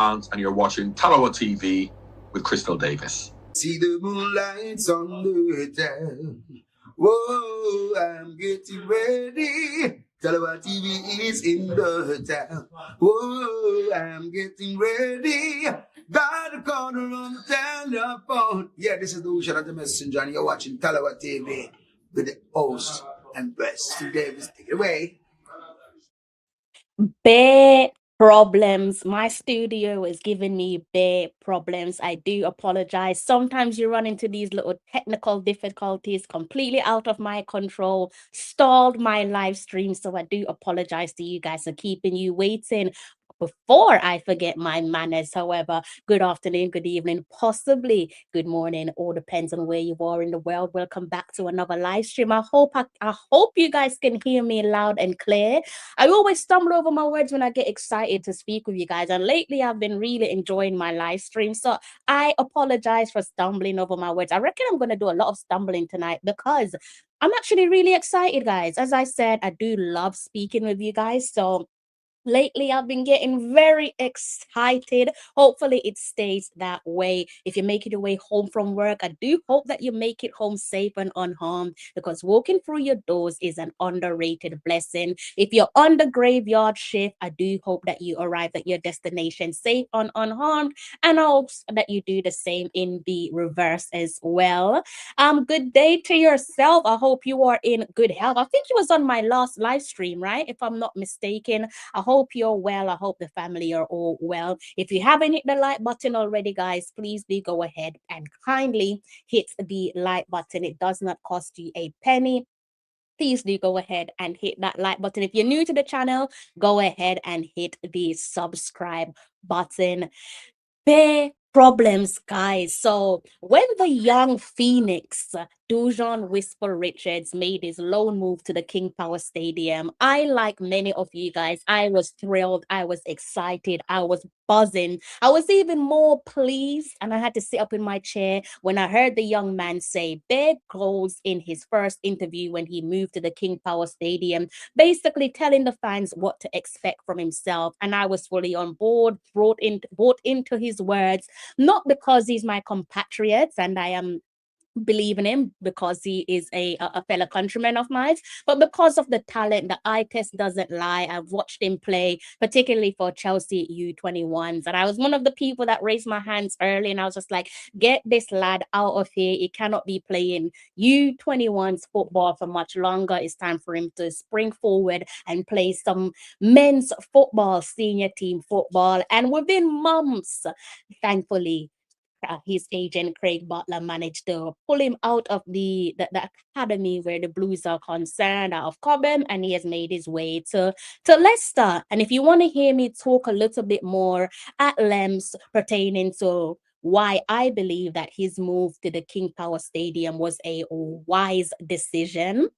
And you're watching Talawa TV with Crystal Davis. See the moonlights on the town. Whoa, I'm getting ready. Talawa TV is in the town. Whoa, I'm getting ready. Got a corner on the telephone. Yeah, this is the Ocean of the Messenger, and you're watching Talawa TV with the host and Crystal Davis. Take it away. Bare problems. My studio is giving me bare problems. I do apologize. Sometimes you run into these little technical difficulties completely out of my control, stalled my live stream. So I do apologize to you guys for keeping you waiting. Before I forget my manners, however, good afternoon, good evening, possibly good morning, all depends on where you are in the world. Welcome back to another live stream. I hope you guys can hear me loud and clear. I always stumble over my words when I get excited to speak with you guys, and lately I've been really enjoying my live stream, so I apologize for stumbling over my words. I reckon I'm going to do a lot of stumbling tonight because I'm actually really excited, guys. As I said, I do love speaking with you guys, so lately I've been getting very excited. Hopefully it stays that way. If you're making your way home from work, I do hope that you make it home safe and unharmed, because walking through your doors is an underrated blessing. If you're on the graveyard shift, I do hope that you arrive at your destination safe and unharmed, and I hope that you do the same in the reverse as well. Good day to yourself. I hope you are in good health. I think it was on my last live stream, right? If I'm not mistaken. I hope you're well. I hope the family are all well. If you haven't hit the like button already, guys, please do go ahead and kindly hit the like button. It does not cost you a penny. Please do go ahead and hit that like button. If you're new to the channel, go ahead and hit the subscribe button. Bare problems, guys. So when the young Phoenix, Djon Richards, made his lone move to the King Power Stadium, I, like many of you guys, I was thrilled, I was excited, I was buzzing. I was even more pleased, and I had to sit up in my chair when I heard the young man say bare goals in his first interview when he moved to the King Power Stadium, basically telling the fans what to expect from himself. And I was fully on board, brought into his words, not because he's my compatriot and I am believe in him because he is a fellow countryman of mine, but because of the talent. The eye test doesn't lie. I've watched him play, particularly for Chelsea U21s, and I was one of the people that raised my hands early, and I was just like, get this lad out of here. He cannot be playing U21s football for much longer. It's time for him to spring forward and play some men's football, senior team football. And within months, thankfully, his agent Craig Butler managed to pull him out of the academy where the Blues are concerned, out of Cobham, and he has made his way to Leicester. And if you want to hear me talk a little bit more at length pertaining to why I believe that his move to the King Power Stadium was a wise decision,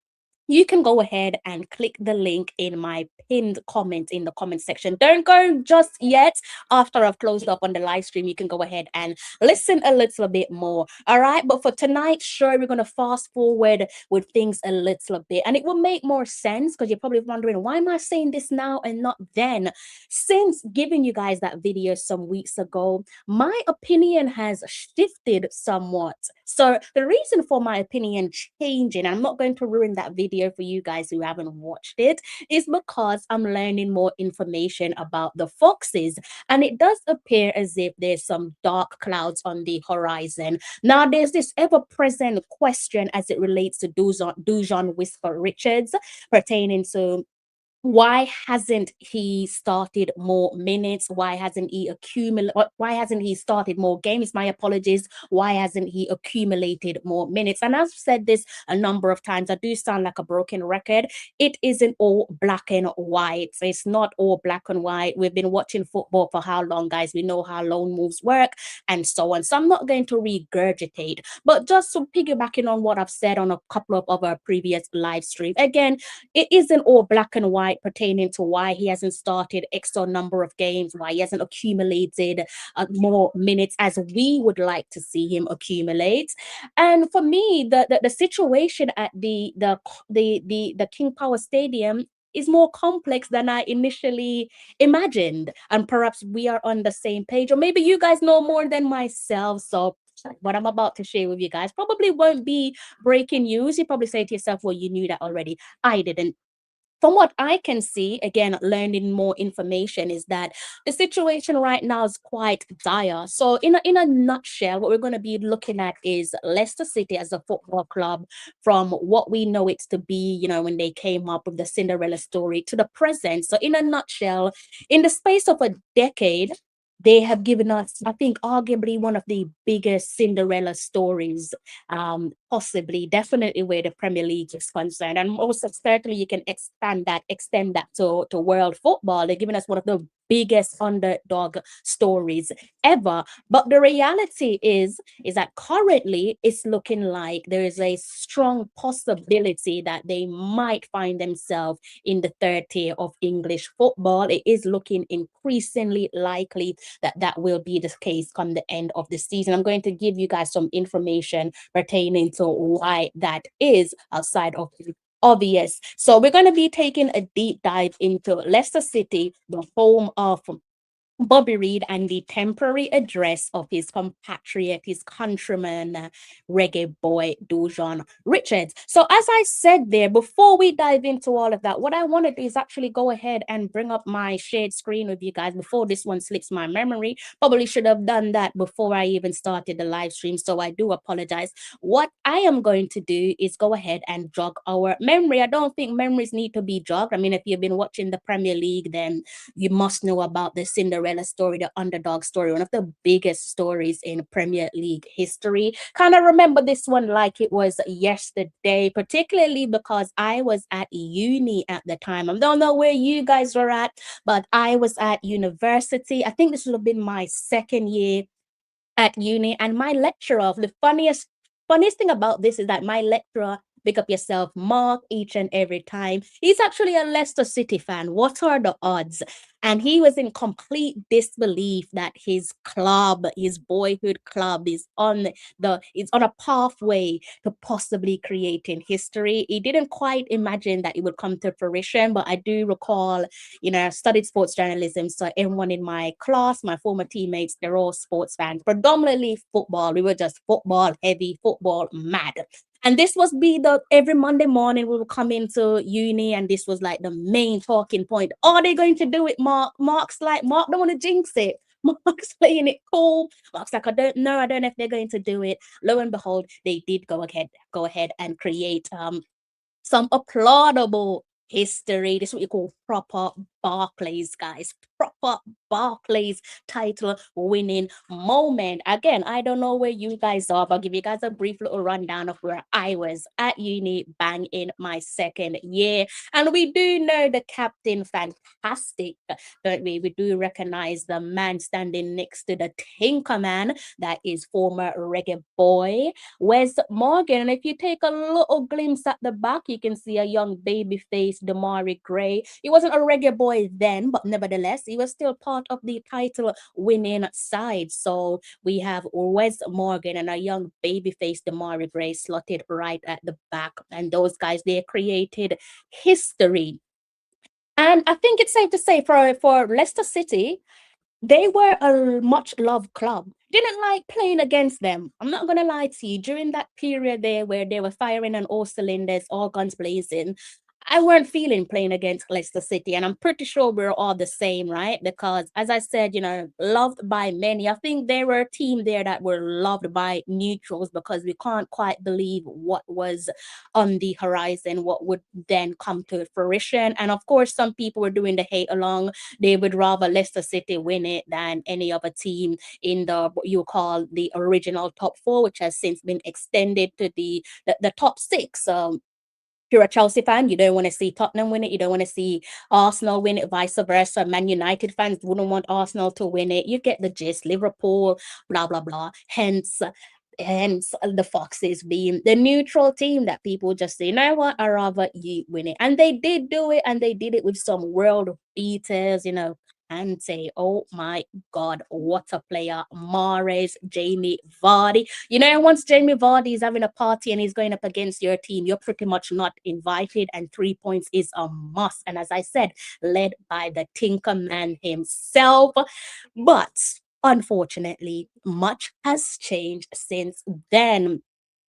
you can go ahead and click the link in my pinned comment in the comment section. Don't go just yet. After I've closed up on the live stream, you can go ahead and listen a little bit more. All right. But for tonight, sure, we're going to fast forward with things a little bit, and it will make more sense because you're probably wondering, why am I saying this now and not then? Since giving you guys that video some weeks ago, my opinion has shifted somewhat. So the reason for my opinion changing, and I'm not going to ruin that video for you guys who haven't watched it, is because I'm learning more information about the Foxes, and it does appear as if there's some dark clouds on the horizon. Now, there's this ever-present question as it relates to Djon Richards pertaining to why hasn't he started more minutes? Why hasn't he started more games? My apologies. Why hasn't he accumulated more minutes? And I've said this a number of times. I do sound like a broken record. It isn't all black and white. It's not all black and white. We've been watching football for how long, guys? We know how loan moves work and so on. So I'm not going to regurgitate, but just so piggybacking on what I've said on a couple of other previous live streams. Again, it isn't all black and white pertaining to why he hasn't started extra number of games, why he hasn't accumulated more minutes as we would like to see him accumulate. And for me, the situation at the King Power Stadium is more complex than I initially imagined. And perhaps we are on the same page, or maybe you guys know more than myself. So what I'm about to share with you guys probably won't be breaking news. You probably say to yourself, well, you knew that already. I didn't. From what I can see, again, learning more information is that the situation right now is quite dire. So, in a nutshell, what we're going to be looking at is Leicester City as a football club, from what we know it to be, when they came up with the Cinderella story to the present. So, in a nutshell, in the space of a decade, they have given us, I think, arguably one of the biggest Cinderella stories, possibly, definitely where the Premier League is concerned. And most certainly you can extend that to world football. They're giving us one of the biggest underdog stories ever. But the reality is that currently it's looking like there is a strong possibility that they might find themselves in the third tier of English football. It is looking increasingly likely that that will be the case come the end of the season. I'm going to give you guys some information pertaining to why that is outside of the obvious. So we're going to be taking a deep dive into Leicester City, the home of Bobby Reid, and the temporary address of his compatriot, his countryman, reggae boy, Djon Richards. So as I said there, before we dive into all of that, what I want to do is actually go ahead and bring up my shared screen with you guys before this one slips my memory. Probably should have done that before I even started the live stream, so I do apologize. What I am going to do is go ahead and jog our memory. I don't think memories need to be jogged. I mean, if you've been watching the Premier League, then you must know about the Cinderella story, the underdog story, one of the biggest stories in Premier League history. Kind of remember this one like it was yesterday, particularly because I was at uni at the time. I don't know where you guys were at, but I was at university. I think this would have been my second year at uni, and my lecturer, the funniest thing about this is that my lecturer, pick up yourself, Mark, each and every time, he's actually a Leicester City fan. What are the odds? And he was in complete disbelief that his club, his boyhood club, is on a pathway to possibly creating history. He didn't quite imagine that it would come to fruition, but I do recall, I studied sports journalism, so everyone in my class, my former teammates, they're all sports fans, predominantly football. We were just football heavy, football mad. And this was be the every Monday morning we would come into uni, and this was like the main talking point. Are they going to do it, Mark? Mark don't want to jinx it. Mark's playing it cool. Mark's like, I don't know if they're going to do it. Lo and behold, they did go ahead and create some applaudable history. This is what you call proper Barclays, guys. Proper Barclays title winning moment. Again, I don't know where you guys are, but I'll give you guys a brief little rundown of where I was at uni, bang in my second year. And we do know the captain, fantastic, don't we? We do recognize the man standing next to the Tinker Man, that is former reggae boy Wes Morgan. And if you take a little glimpse at the back, you can see a young baby face, Damari Gray. He wasn't a reggae boy then, but nevertheless, he was still part of the title winning side. So we have Wes Morgan and a young baby face, Damari Gray, slotted right at the back. And those guys, they created history. And I think it's safe to say for Leicester City, they were a much loved club. Didn't like playing against them. I'm not gonna lie to you. During that period there where they were firing on all cylinders, all guns blazing, I weren't feeling playing against Leicester City, and I'm pretty sure we're all the same, right? Because as I said, loved by many. I think there were a team there that were loved by neutrals because we can't quite believe what was on the horizon, what would then come to fruition. And of course, some people were doing the hate along. They would rather Leicester City win it than any other team in the what you call the original top four, which has since been extended to the top six. If you're a Chelsea fan, you don't want to see Tottenham win it. You don't want to see Arsenal win it, vice versa. Man United fans wouldn't want Arsenal to win it. You get the gist. Liverpool, blah, blah, blah. Hence the Foxes being the neutral team that people just say, you know what, I rather you win it. And they did do it, and they did it with some world beaters, Kante. Oh my God, what a player. Mahrez, Jamie Vardy. You know, once Jamie Vardy is having a party and he's going up against your team, you're pretty much not invited, and 3 points is a must. And as I said, led by the Tinker Man himself. But unfortunately, much has changed since then.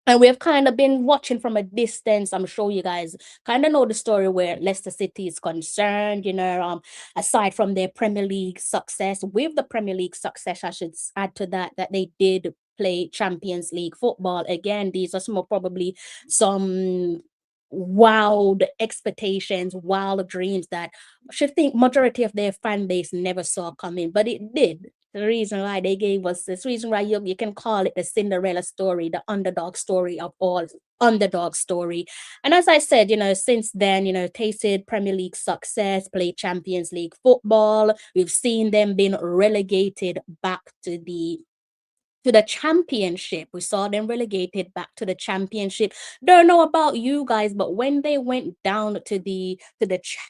And we've kind of been watching from a distance. I'm sure you guys kind of know the story where Leicester City is concerned, you know, aside from their Premier League success, with the Premier League success, I should add to that, that they did play Champions League football. Again, these are some probably some wild expectations, wild dreams that I should think majority of their fan base never saw coming, but it did. The reason why they gave us this reason why you can call it the Cinderella story, the underdog story of all underdog story. And as I said, you know, since then, you know, tasted Premier League success, played Champions League football. We've seen them being relegated back to the championship. We saw them relegated back to the championship. Don't know about you guys, but when they went down to the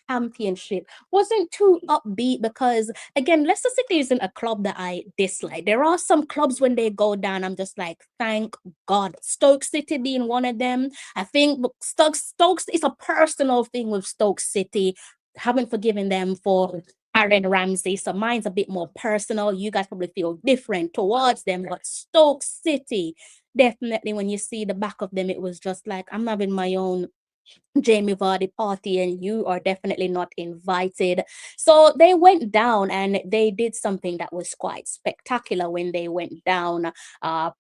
championship, wasn't too upbeat because again, Leicester City isn't a club that I dislike. There are some clubs when they go down, I'm just like, thank God. Stoke City being one of them. I think Stokes is a personal thing with Stoke City. Haven't forgiven them for Aaron Ramsey. So mine's a bit more personal. You guys probably feel different towards them. But Stoke City, definitely when you see the back of them, it was just like, I'm having my own Jamie Vardy party and you are definitely not invited. So they went down and they did something that was quite spectacular when they went down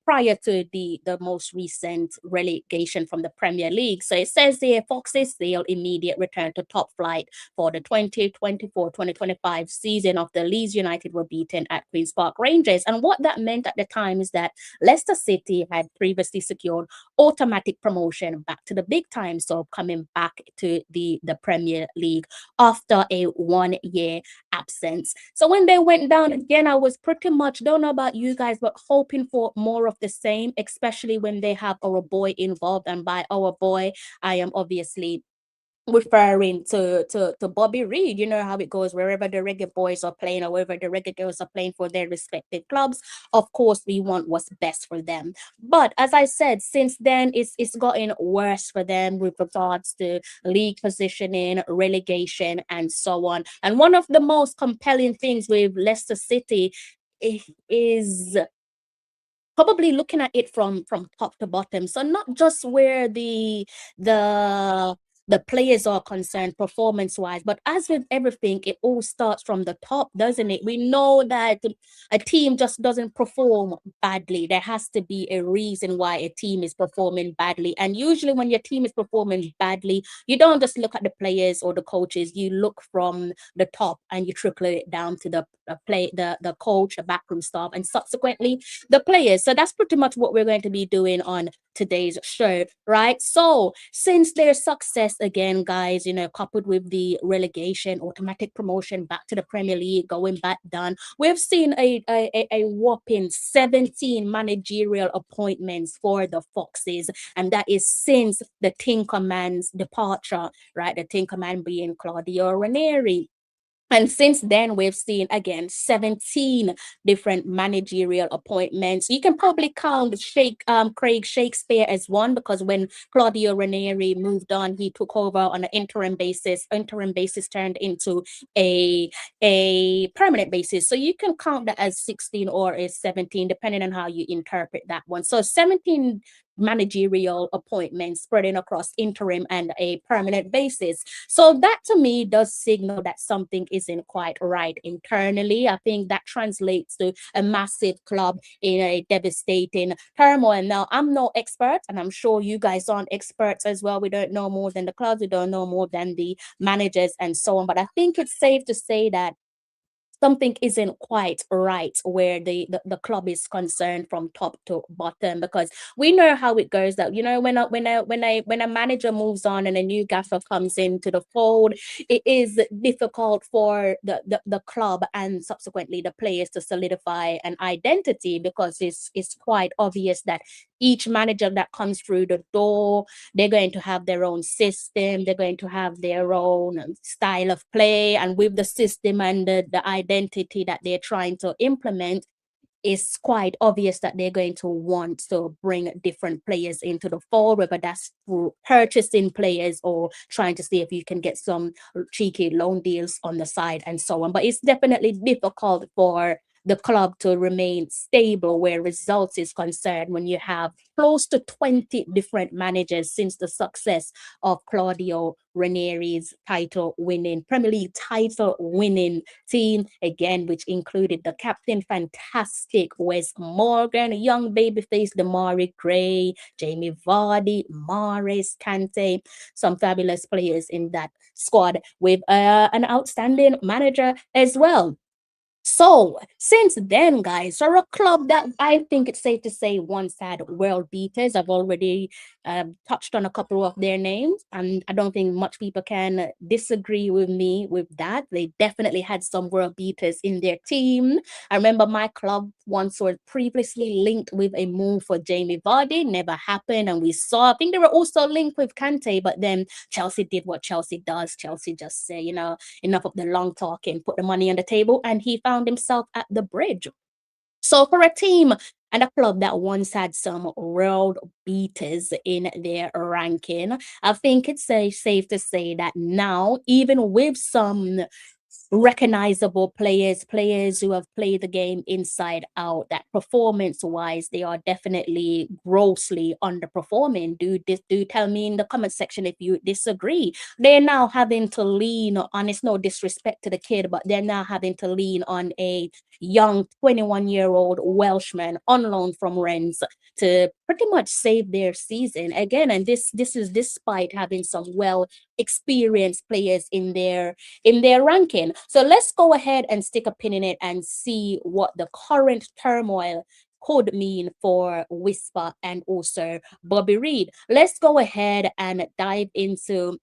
prior to the most recent relegation from the Premier League. So it says here, Foxes sail immediate return to top flight for the 2024-2025 season of the Leeds United were beaten at Queen's Park Rangers. And what that meant at the time is that Leicester City had previously secured automatic promotion back to the big time. So coming back to the Premier League after a 1 year absence. So when they went down again, I was pretty much, don't know about you guys, but hoping for more of the same, especially when they have our boy involved. And by our boy, I am obviously referring to Bobby Reid. You know how it goes wherever the reggae boys are playing or wherever the reggae girls are playing for their respective clubs. Of course, we want what's best for them. But as I said, since then it's gotten worse for them with regards to league positioning, relegation, and so on. And one of the most compelling things with Leicester City is probably looking at it from top to bottom. So not just where the the players are concerned performance wise, but as with everything, it all starts from the top, doesn't it? We know that a team just doesn't perform badly. There has to be a reason why a team is performing badly. And usually when your team is performing badly, you don't just look at the players or the coaches, you look from the top and you trickle it down to the coach, the backroom staff, and subsequently the players. So that's pretty much what we're going to be doing on today's show, right? So since their success again, guys, you know, coupled with the relegation, automatic promotion back to the Premier League, going back down, we've seen a whopping 17 managerial appointments for the Foxes, and that is since the Tinkerman's departure, right? The Tinkerman being Claudio Ranieri. And since then, we've seen again 17 different managerial appointments. You can probably count Craig Shakespeare as one because when Claudio Ranieri moved on, he took over on an interim basis. Interim basis turned into a permanent basis. So you can count that as 16 or as 17, depending on how you interpret that one. So 17 managerial appointments spreading across interim and a permanent basis. So that to me does signal that something isn't quite right internally. I think that translates to a massive club in a devastating turmoil. Now, I'm no expert, and I'm sure you guys aren't experts as well. We don't know more than the clubs, we don't know more than the managers and so on. But I think it's safe to say that something isn't quite right where the club is concerned from top to bottom, because we know how it goes that, you know, when a manager moves on and a new gaffer comes into the fold, it is difficult for the club and subsequently the players to solidify an identity, because it's quite obvious that each manager that comes through the door, they're going to have their own system, they're going to have their own style of play, and with the system and the identity that they're trying to implement, it's quite obvious that they're going to want to bring different players into the fold, whether that's through purchasing players or trying to see if you can get some cheeky loan deals on the side and so on. But it's definitely difficult for the club to remain stable where results is concerned when you have close to 20 different managers since the success of Claudio Ranieri's Premier League title winning team, again, which included the captain, fantastic Wes Morgan, young babyface Damari Gray, Jamie Vardy, Mahrez, Kante, some fabulous players in that squad with an outstanding manager as well. So, since then, guys, are a club that I think it's safe to say once had world beaters. I've already touched on a couple of their names, and I don't think much people can disagree with me with that. They definitely had some world beaters in their team. I remember my club once was previously linked with a move for Jamie Vardy, never happened, and we saw, I think they were also linked with Kante, but then Chelsea did what Chelsea does. Chelsea just say, enough of the long talking, put the money on the table, and he found himself at the bridge. So for a team and a club that once had some world beaters in their ranking, I think it's safe to say that now, even with some recognizable players who have played the game inside out, that performance wise they are definitely grossly underperforming. Do tell me in the comment section if you disagree. They're now having to lean on, it's no disrespect to the kid, but they're now having to lean on a young 21-year-old Welshman on loan from Rennes to pretty much save their season again. And this is despite having some well experienced players in their ranking. So let's go ahead and stick a pin in it and see what the current turmoil could mean for Whisper and also Bobby Reid. Let's go ahead and dive into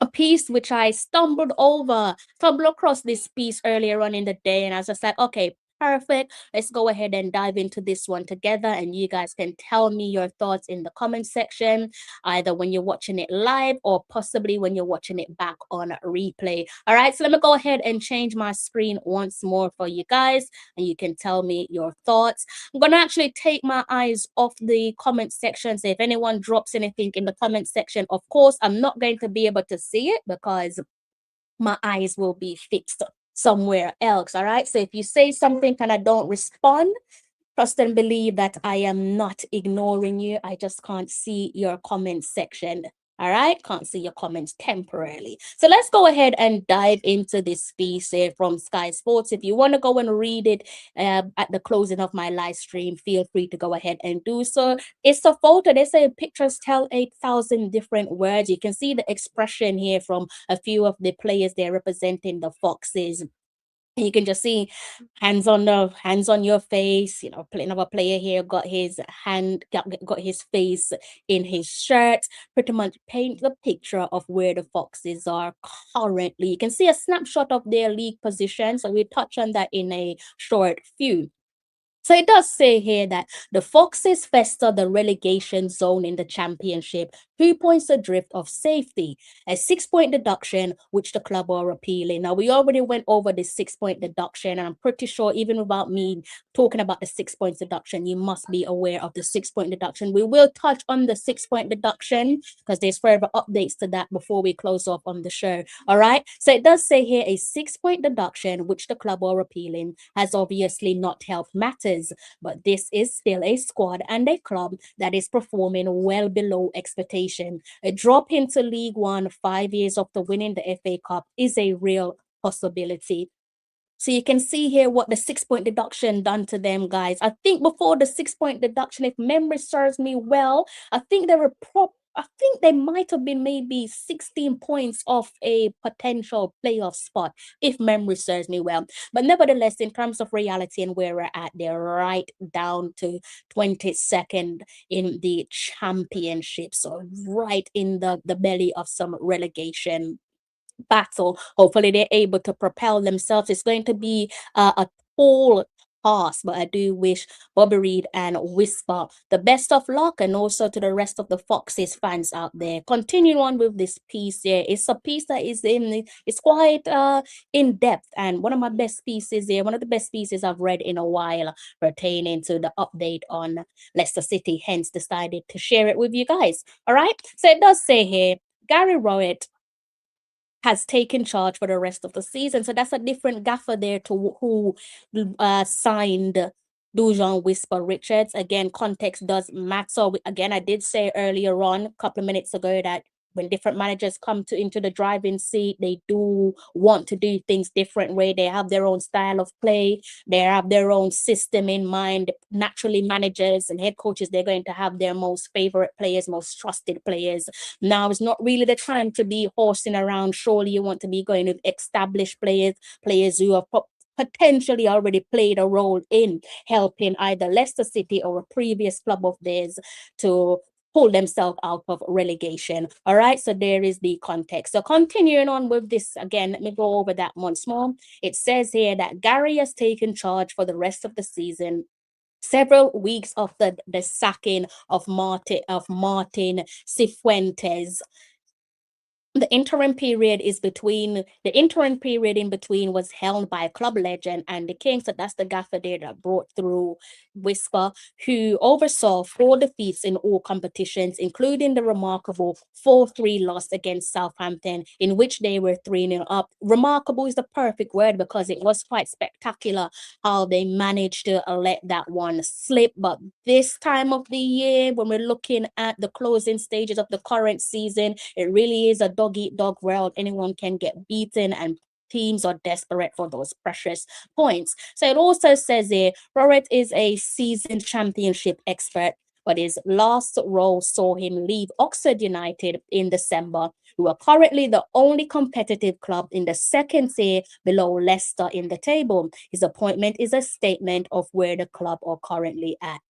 a piece which I stumbled across this piece earlier on in the day, and I was just like, okay, perfect. Let's go ahead and dive into this one together, and you guys can tell me your thoughts in the comment section, either when you're watching it live or possibly when you're watching it back on replay. All right, so let me go ahead and change my screen once more for you guys, and you can tell me your thoughts. I'm gonna actually take my eyes off the comment section. So if anyone drops anything in the comment section, of course, I'm not going to be able to see it because my eyes will be fixed somewhere else. All right. So if you say something and I don't respond, trust and believe that I am not ignoring you. I just can't see your comment section. All right, can't see your comments temporarily. So let's go ahead and dive into this piece here from Sky Sports. If you want to go and read it at the closing of my live stream, feel free to go ahead and do so. It's a photo. They say pictures tell 8,000 different words. You can see the expression here from a few of the players there representing the Foxes. You can just see hands on your face. Another player here got his got his face in his shirt. Pretty much paint the picture of where the Foxes are currently. You can see a snapshot of their league position, so we'll touch on that in a short few. So it does say here that the Foxes fester the relegation zone in the championship, 2 points adrift of safety, a 6-point deduction, which the club are appealing. Now, we already went over the 6-point deduction, and I'm pretty sure even without me talking about the 6 points deduction, you must be aware of the 6-point deduction. We will touch on the 6-point deduction because there's further updates to that before we close off on the show. All right. So it does say here a 6-point deduction, which the club are appealing, has obviously not helped matters, but this is still a squad and a club that is performing well below expectation. A drop into League One 5 years after winning the FA Cup is a real possibility. So you can see here what the 6-point deduction done to them, guys. I think before the 6-point deduction, if memory serves me well, I think they might have been maybe 16 points off a potential playoff spot, if memory serves me well. But nevertheless, in terms of reality and where we're at, they're right down to 22nd in the championship. So right in the belly of some relegation battle. Hopefully they're able to propel themselves. It's going to be a tall pass, but I do wish Bobby Reid and Whisper the best of luck, and also to the rest of the Foxes fans out there. Continuing on with this piece here, it's a piece that it's quite in depth, and one of my best pieces here, one of the best pieces I've read in a while pertaining to the update on Leicester City, hence decided to share it with you guys. All right, so it does say here, Gary Rowett has taken charge for the rest of the season. So that's a different gaffer there to who signed Djon Richards. Again, context does matter. Again, I did say earlier on, a couple of minutes ago, that when different managers come into the driving seat, they do want to do things different way. They have their own style of play. They have their own system in mind. Naturally, managers and head coaches, they're going to have their most favorite players, most trusted players. Now is not really the time to be horsing around. Surely you want to be going with established players who have potentially already played a role in helping either Leicester City or a previous club of theirs to pull themselves out of relegation. All right, so there is the context. So continuing on with this, again, let me go over that once more. It says here that Gary has taken charge for the rest of the season, several weeks after the sacking of Martin Cifuentes. The interim period in between was held by club legend and the King. So that's the gaffer there that brought through Whisper, who oversaw 4 defeats in all competitions, including the remarkable 4-3 loss against Southampton, in which they were 3-0 up. Remarkable is the perfect word, because it was quite spectacular how they managed to let that one slip. But this time of the year, when we're looking at the closing stages of the current season, it really is a dog-eat-dog world. Anyone can get beaten, and teams are desperate for those precious points. So it also says here, Rowett is a seasoned championship expert, but his last role saw him leave Oxford United in December, who are currently the only competitive club in the second tier below Leicester in the table. His appointment is a statement of where the club are currently at.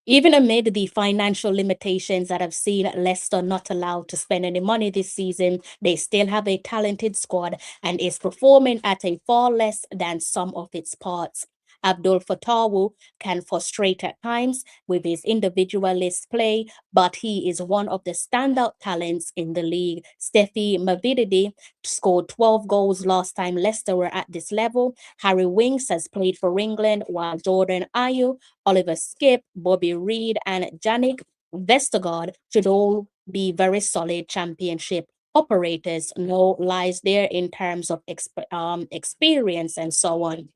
Even amid the financial limitations that have seen Leicester not allowed to spend any money this season, they still have a talented squad and is performing at a far less than sum of its parts. Abdul Fatawu can frustrate at times with his individualist play, but he is one of the standout talents in the league. Steffi Mavididi scored 12 goals last time Leicester were at this level. Harry Winks has played for England, while Jordan Ayew, Oliver Skip, Bobby Reid, and Yannick Vestergaard should all be very solid championship operators. No lies there in terms of experience and so on.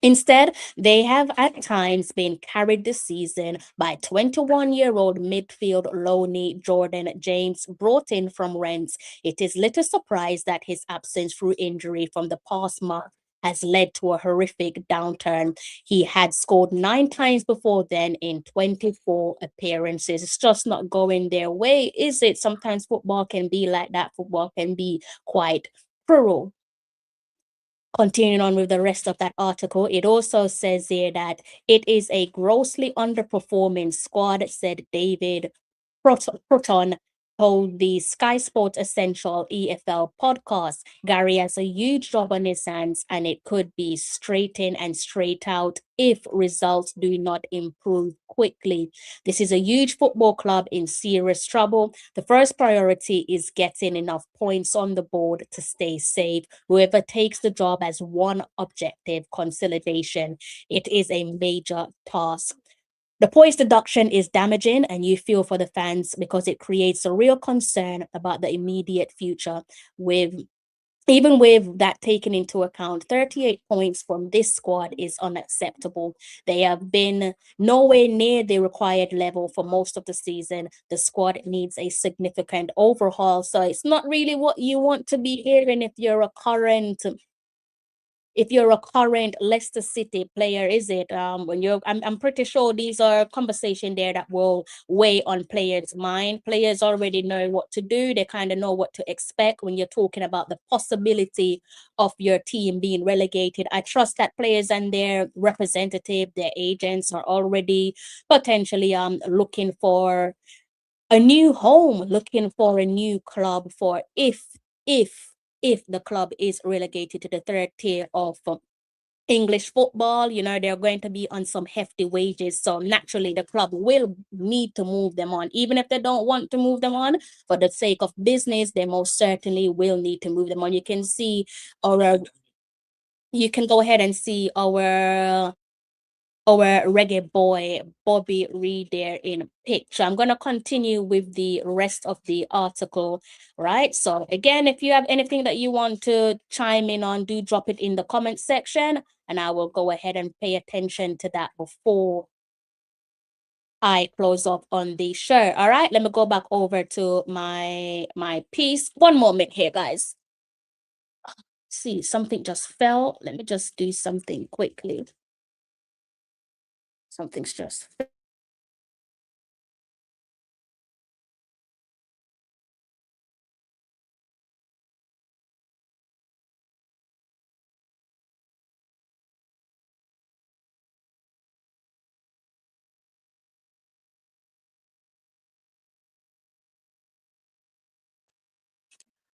Instead, they have at times been carried this season by 21-year-old midfield loanee Jordan James, brought in from Rennes. It is little surprise that his absence through injury from the past month has led to a horrific downturn. He had scored 9 times before then in 24 appearances. It's just not going their way, is it? Sometimes football can be like that. Football can be quite cruel. Continuing on with the rest of that article, it also says here that it is a grossly underperforming squad, said David Proton told the Sky Sports Essential EFL podcast. Gary has a huge job on his hands, and it could be straight in and straight out if results do not improve quickly. This is a huge football club in serious trouble. The first priority is getting enough points on the board to stay safe. Whoever takes the job has one objective: consolidation. It is a major task. The points deduction is damaging, and you feel for the fans, because it creates a real concern about the immediate future. Even with that taken into account, 38 points from this squad is unacceptable. They have been nowhere near the required level for most of the season. The squad needs a significant overhaul. So it's not really what you want to be hearing if you're a current Leicester City player, is it? I'm pretty sure these are conversations there that will weigh on players' mind. Players already know what to do. They kind of know what to expect when you're talking about the possibility of your team being relegated. I trust that players and their representative, their agents, are already potentially looking for a new home, looking for a new club for if the club is relegated to the third tier of English football, they're going to be on some hefty wages. So naturally, the club will need to move them on, even if they don't want to move them on. For the sake of business, they most certainly will need to move them on. You can see, or you can go ahead and see our reggae boy Bobby Reid there in picture. I'm going to continue with the rest of the article, right? So again, if you have anything that you want to chime in on, do drop it in the comment section, and I will go ahead and pay attention to that before I close off on the show. All right, let me go back over to my piece. One moment here, guys. See, something just fell. Let me just do something quickly. Something's just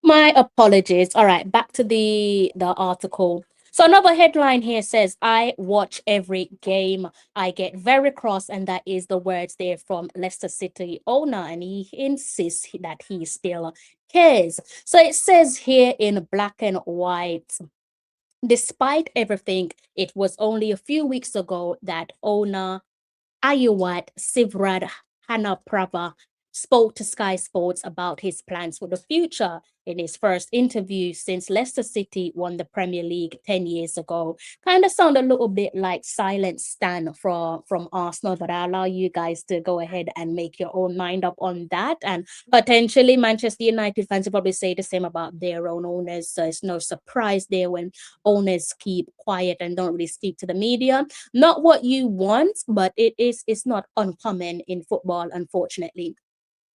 My apologies. All right, back to the article. So another headline here says, I watch every game. I get very cross, and that is the words there from Leicester City owner, and he insists that he still cares. So it says here in black and white, despite everything, it was only a few weeks ago that owner Ayuwat Sivrad Hanaprava spoke to Sky Sports about his plans for the future in his first interview since Leicester City won the Premier League 10 years ago. Kind of sound a little bit like silent Stan from Arsenal, but I allow you guys to go ahead and make your own mind up on that. And potentially Manchester United fans will probably say the same about their own owners. So it's no surprise there when owners keep quiet and don't really speak to the media. Not what you want, but it's not uncommon in football, unfortunately.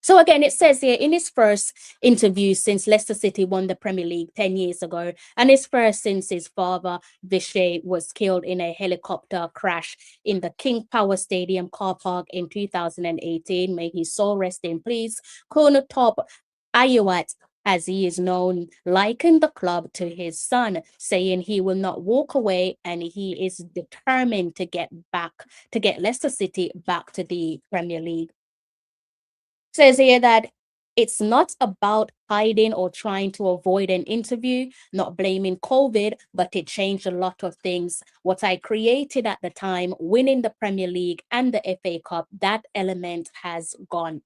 So again, it says here in his first interview since Leicester City won the Premier League 10 years ago, and his first since his father, Vishay, was killed in a helicopter crash in the King Power Stadium car park in 2018. May his soul rest in peace. Kunatop Ayuwat, as he is known, likened the club to his son, saying he will not walk away and he is determined to get Leicester City back to the Premier League. Says here that it's not about hiding or trying to avoid an interview, not blaming COVID, but it changed a lot of things. What I created at the time, winning the Premier League and the FA Cup, that element has gone.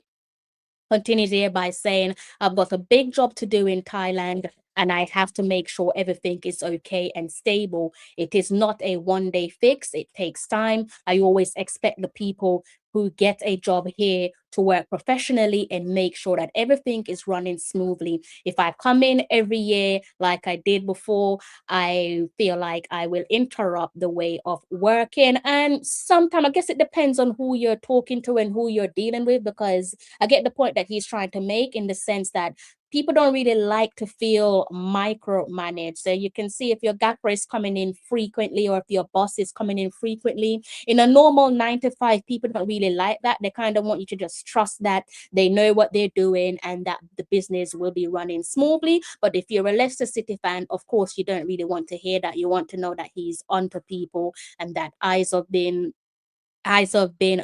Continues here by saying, I've got a big job to do in Thailand and I have to make sure everything is okay and stable. It is not a one-day fix. It takes time. I always expect the people who get a job here to work professionally and make sure that everything is running smoothly. If I come in every year like I did before, I feel like I will interrupt the way of working. And sometimes I guess it depends on who you're talking to and who you're dealing with, because I get the point that he's trying to make in the sense that people don't really like to feel micromanaged. So you can see if your gaffer is coming in frequently or if your boss is coming in frequently. In a normal 9 to 5, people don't really like that. They kind of want you to just trust that they know what they're doing and that the business will be running smoothly. But if you're a Leicester City fan, of course, you don't really want to hear that. You want to know that he's onto people and that I's have been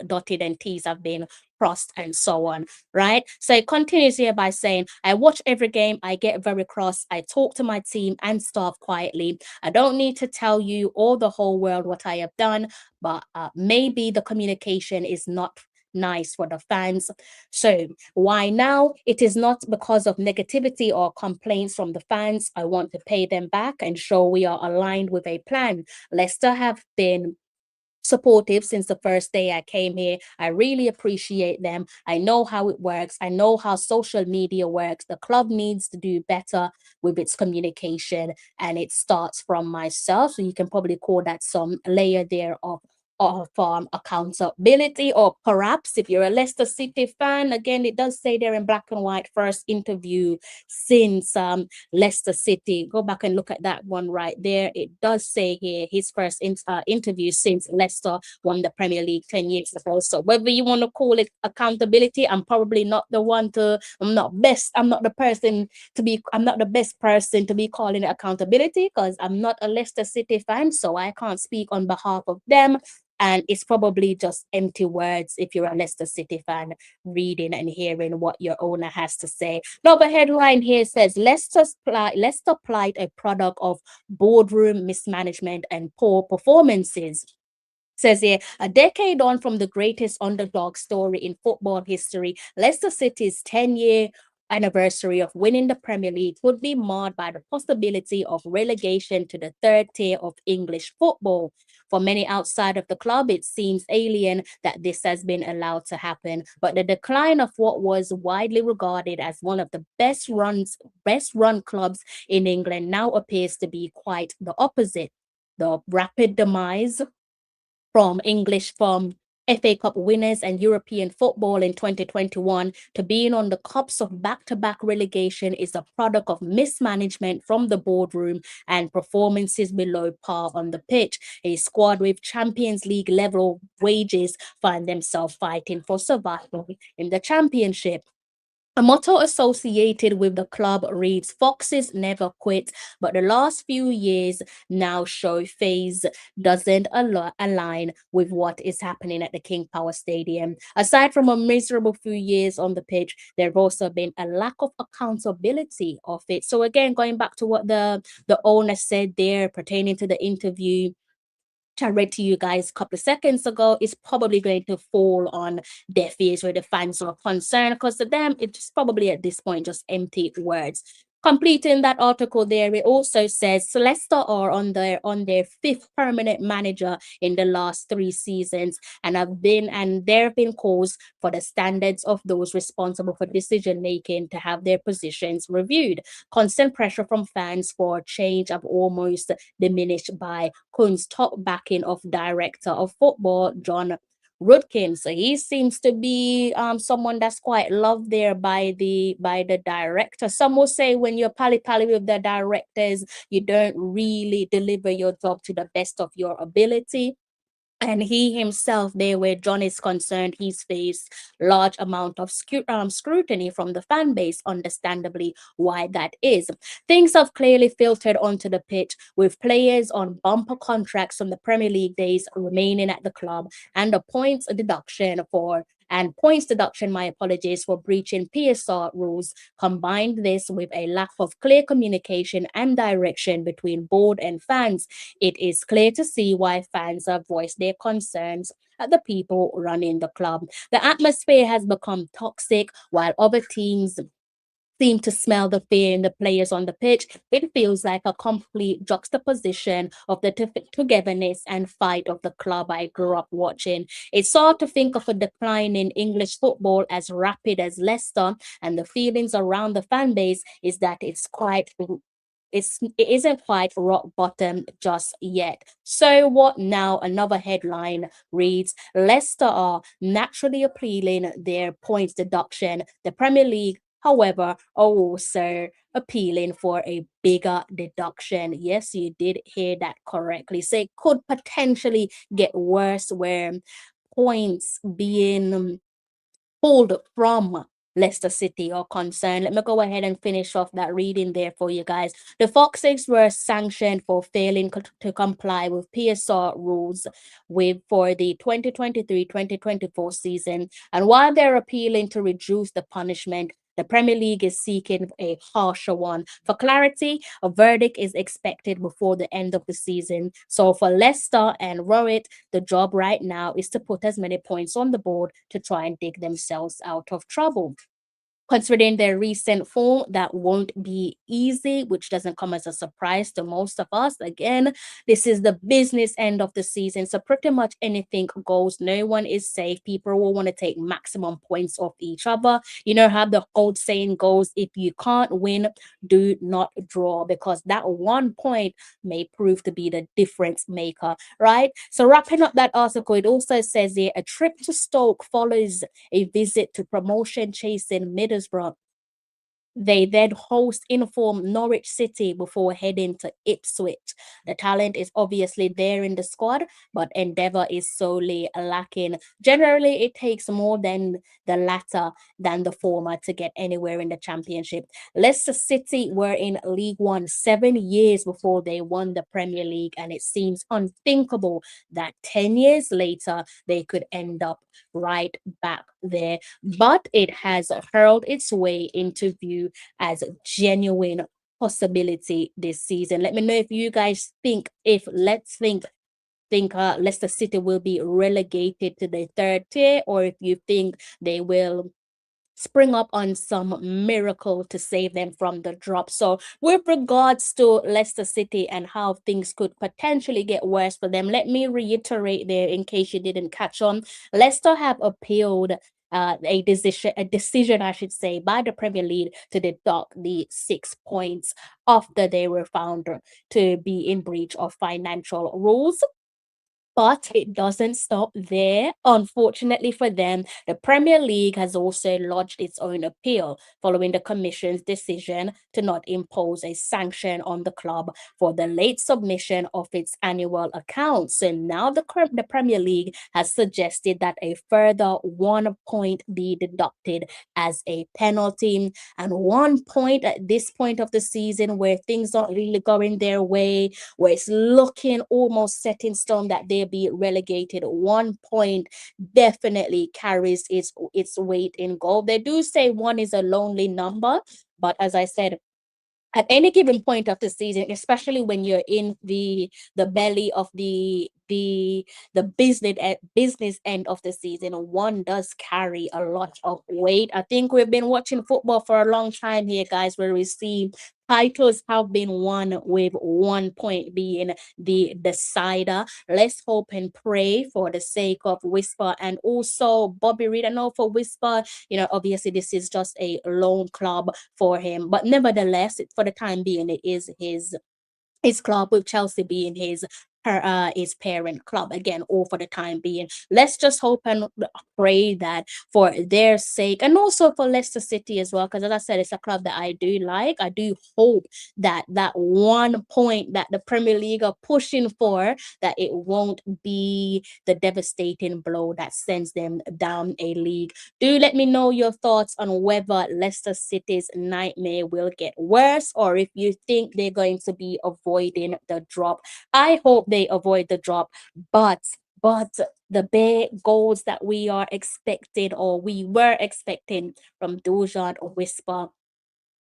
dotted and T's have been crossed and so on, right? So it continues here by saying, I watch every game, I get very cross, I talk to my team and staff quietly. I don't need to tell you or the whole world what I have done, but maybe the communication is not nice for the fans. So why now? It is not because of negativity or complaints from the fans. I want to pay them back and show we are aligned with a plan. Leicester have been supportive since the first day I came here. I really appreciate them. I know how it works. I know how social media works. The club needs to do better with its communication, and it starts from myself. So you can probably call that some layer there of of accountability, or perhaps if you're a Leicester City fan, again, it does say there in black and white, first interview since Leicester City. Go back and look at that one right there. It does say here his first interview since Leicester won the Premier League 10 years ago. So whether you want to call it accountability, I'm probably not the one to, I'm not the best person to be calling it accountability, because I'm not a Leicester City fan, so I can't speak on behalf of them. And it's probably just empty words if you're a Leicester City fan reading and hearing what your owner has to say. Now, the headline here says Leicester plight a product of boardroom mismanagement and poor performances. Says here, a decade on from the greatest underdog story in football history, Leicester City's 10-year anniversary of winning the Premier League would be marred by the possibility of relegation to the third tier of English football. For many outside of the club, it seems alien that this has been allowed to happen. But the decline of what was widely regarded as one of the best run clubs in England now appears to be quite the opposite. The rapid demise from FA Cup winners and European football in 2021 to being on the cups of back-to-back relegation is a product of mismanagement from the boardroom and performances below par on the pitch. A squad with Champions League level wages find themselves fighting for survival in the Championship. A motto associated with the club reads, "Foxes never quit," but the last few years now show phase doesn't align with what is happening at the King Power Stadium. Aside from a miserable few years on the pitch, there have also been a lack of accountability of it. So again, going back to what the owner said there pertaining to the interview I read to you guys a couple of seconds ago, is probably going to fall on deaf ears where the fans are concerned, because to them, it's probably at this point just empty words. Completing that article there, it also says Leicester are on their fifth permanent manager in the last 3 seasons, and there have been calls for the standards of those responsible for decision making to have their positions reviewed. Constant pressure from fans for change have almost diminished by Kuhn's top backing of director of football Djon Richards. So he seems to be someone that's quite loved there by the director. Some will say when you're pally with the directors, you don't really deliver your job to the best of your ability. And he himself, there where John is concerned, he's faced large amount of scrutiny from the fan base, understandably why that is. Things have clearly filtered onto the pitch, with players on bumper contracts from the Premier League days remaining at the club, and points deduction, my apologies, for breaching PSR rules. Combined this with a lack of clear communication and direction between board and fans, it is clear to see why fans have voiced their concerns at the people running the club. The atmosphere has become toxic, while other teams seem to smell the fear in the players on the pitch. It feels like a complete juxtaposition of the togetherness and fight of the club I grew up watching. It's hard to think of a decline in English football as rapid as Leicester, and the feelings around the fan base is that it isn't quite rock bottom just yet. So what now? Another headline reads, Leicester are naturally appealing their points deduction. The Premier League, however, are also appealing for a bigger deduction. Yes, you did hear that correctly. So it could potentially get worse, where points being pulled from Leicester City are concerned. Let me go ahead and finish off that reading there for you guys. The Foxes were sanctioned for failing to comply with PSR rules for the 2023-2024 season. And while they're appealing to reduce the punishment, the Premier League is seeking a harsher one. For clarity, a verdict is expected before the end of the season. So for Leicester and Reid, the job right now is to put as many points on the board to try and dig themselves out of trouble. Considering their recent form, that won't be easy, which doesn't come as a surprise to most of us. Again, this is the business end of the season, so pretty much anything goes. No one is safe. People will want to take maximum points off each other. You know how the old saying goes, if you can't win, do not draw, because that 1 point may prove to be the difference maker, right? So wrapping up that article, it also says here, a trip to Stoke follows a visit to promotion chasing Middlesbrough. They then host informed Norwich City before heading to Ipswich. The talent is obviously there in the squad, but endeavour is solely lacking. Generally, it takes more than the latter than the former to get anywhere in the Championship. Leicester City were in League One 7 years before they won the Premier League, and it seems unthinkable that 10 years later they could end up right back there. But it has hurled its way into view as a genuine possibility this season. Let me know if you guys think, if let's think Leicester City will be relegated to the third tier, or if you think they will spring up on some miracle to save them from the drop. So with regards to Leicester City and how things could potentially get worse for them, let me reiterate there in case you didn't catch on. Leicester have appealed a decision, I should say, by the Premier League to deduct the 6 points after they were found to be in breach of financial rules. But it doesn't stop there. Unfortunately for them, the Premier League has also lodged its own appeal following the Commission's decision to not impose a sanction on the club for the late submission of its annual accounts. So now the Premier League has suggested that a further 1 point be deducted as a penalty. And 1 point at this point of the season where things aren't really going their way, where it's looking almost set in stone that they'll be relegated, 1 point definitely carries its weight in gold. They do say 1 is a lonely number, but as I said, at any given point of the season, especially when you're in the belly of the business end of the season, 1 does carry a lot of weight. I think we've been watching football for a long time here, guys, where we see titles have been won with 1 point being the decider. Let's hope and pray for the sake of Whisper and also Bobby Reid. I know for Whisper, obviously this is just a loan club for him, but nevertheless, for the time being, it is his club, with Chelsea being his parent club again, all for the time being. Let's just hope and pray that for their sake, and also for Leicester City as well, because as I said, it's a club that I do like. I do hope that that 1 point that the Premier League are pushing for, that it won't be the devastating blow that sends them down a league. Do let me know your thoughts on whether Leicester City's nightmare will get worse, or if you think they're going to be avoiding the drop. I hope they avoid the drop, but the bare goals that we are expecting, or we were expecting from Dujuan or Whisper,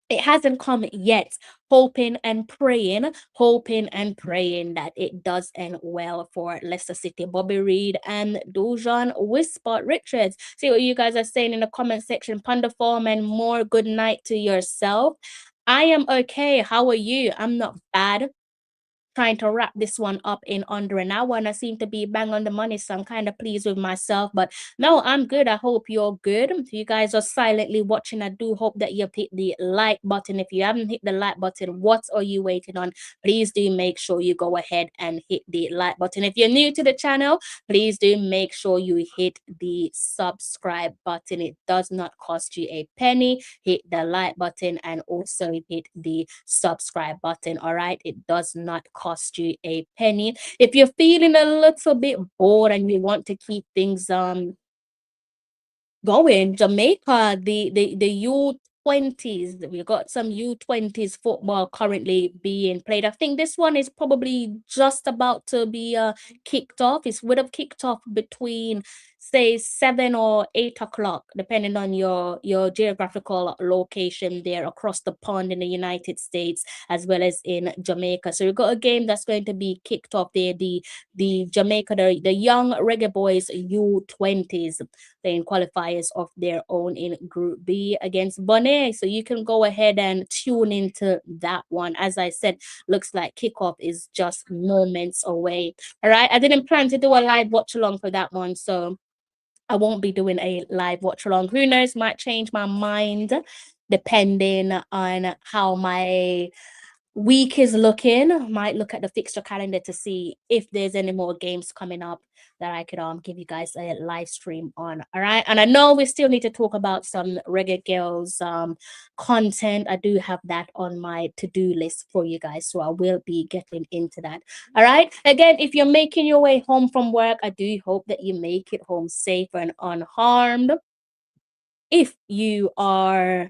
it hasn't come yet. Hoping and praying that it does end well for Leicester City, Bobby Reid and Djon Richards. See what you guys are saying in the comment section. Panda Form and more. Good night to yourself. I am okay. How are you? I'm not bad. Trying to wrap this one up in under an hour, and I seem to be bang on the money, so I'm kind of pleased with myself. But no, I'm good. I hope you're good. If you guys are silently watching, I do hope that you've hit the like button. If you haven't hit the like button, what are you waiting on? Please do make sure you go ahead and hit the like button. If you're new to the channel, please do make sure you hit the subscribe button. It does not cost you a penny. Hit the like button and also hit the subscribe button. All right, it does not cost you a penny. If you're feeling a little bit bored and you want to keep things going, Jamaica, the U20s, we got some U20s football currently being played. I think this one is probably just about to be kicked off. It would have kicked off between, say, 7 or 8 o'clock, depending on your geographical location there across the pond in the United States as well as in Jamaica. So we've got a game that's going to be kicked off there. The Jamaica, the young Reggae Boys U20s playing qualifiers of their own in Group B against Bunny. premiere, so you can go ahead and tune into that one. As I said, looks like kickoff is just moments away. All right, I didn't plan to do a live watch along for that one, so I won't be doing a live watch along. Who knows, might change my mind depending on how my week is looking. Might look at the fixture calendar to see if there's any more games coming up that I could give you guys a live stream on. All right, and I know we still need to talk about some Reggae Girls content. I do have that on my to-do list for you guys, so I will be getting into that. All right, again, if you're making your way home from work, I do hope that you make it home safe and unharmed. If you are,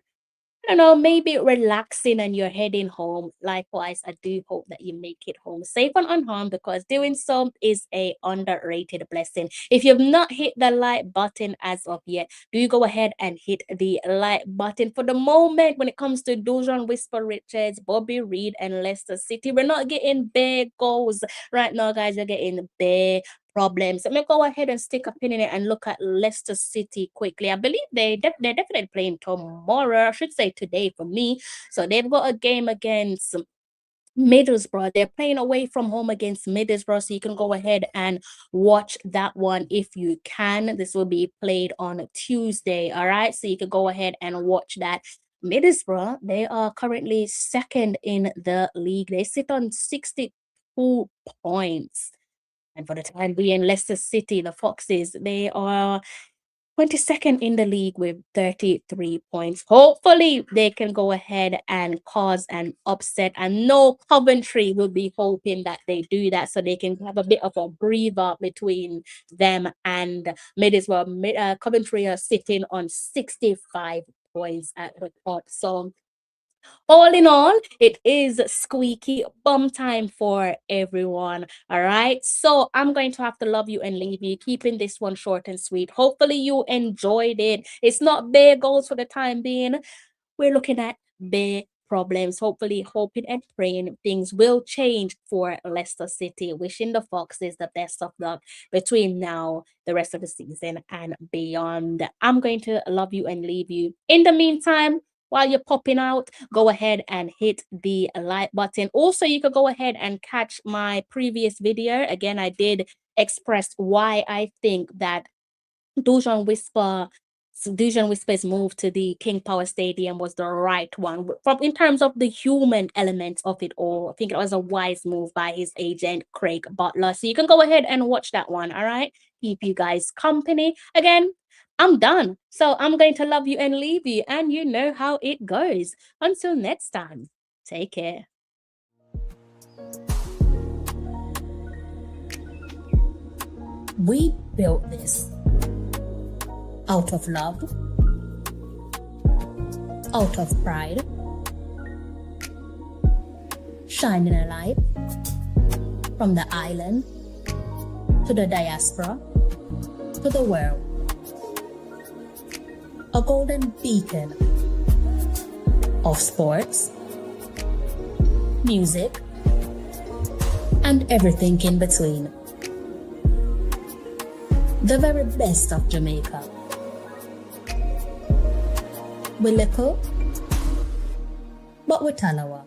I don't know, maybe relaxing and you're heading home, likewise, I do hope that you make it home safe and unharmed, because doing so is a underrated blessing. If you've not hit the like button as of yet, do go ahead and hit the like button. For the moment, when it comes to Djon Richards, Bobby Reid, and Leicester City, we're not getting bare goals right now, guys. You're getting bare problems. Let me go ahead and stick a pin in it and look at Leicester City quickly. I believe they're definitely playing tomorrow. I should say today for me. So they've got a game against Middlesbrough. They're playing away from home against Middlesbrough, so you can go ahead and watch that one if you can. This will be played on Tuesday. All right, so you can go ahead and watch that. Middlesbrough, they are currently second in the league. They sit on 62 points. And for the time being, Leicester City, the Foxes, they are 22nd in the league with 33 points. Hopefully, they can go ahead and cause an upset. And no, Coventry will be hoping that they do that, so they can have a bit of a breather between them and Middlesbrough. Coventry are sitting on 65 points at the top. So all in all, it is squeaky bum time for everyone. All right, so I'm going to have to love you and leave you, keeping this one short and sweet. Hopefully you enjoyed it. It's not bare goals for the time being. We're looking at bare problems. Hopefully, hoping and praying things will change for Leicester City. Wishing the Foxes the best of luck between now, the rest of the season, and beyond. I'm going to love you and leave you. In the meantime, while you're popping out, go ahead and hit the like button. Also, you could go ahead and catch my previous video. Again, I did express why I think that Dujuan Whisper's move to the King Power Stadium was the right one. From in terms of the human element of it all, I think it was a wise move by his agent, Craig Butler. So you can go ahead and watch that one, all right? Keep you guys company. Again, I'm done. So I'm going to love you and leave you, and you know how it goes. Until next time, take care. We built this out of love, out of pride, shining a light from the island to the diaspora to the world. A golden beacon of sports, music, and everything in between. The very best of Jamaica. We little, but we Talawa.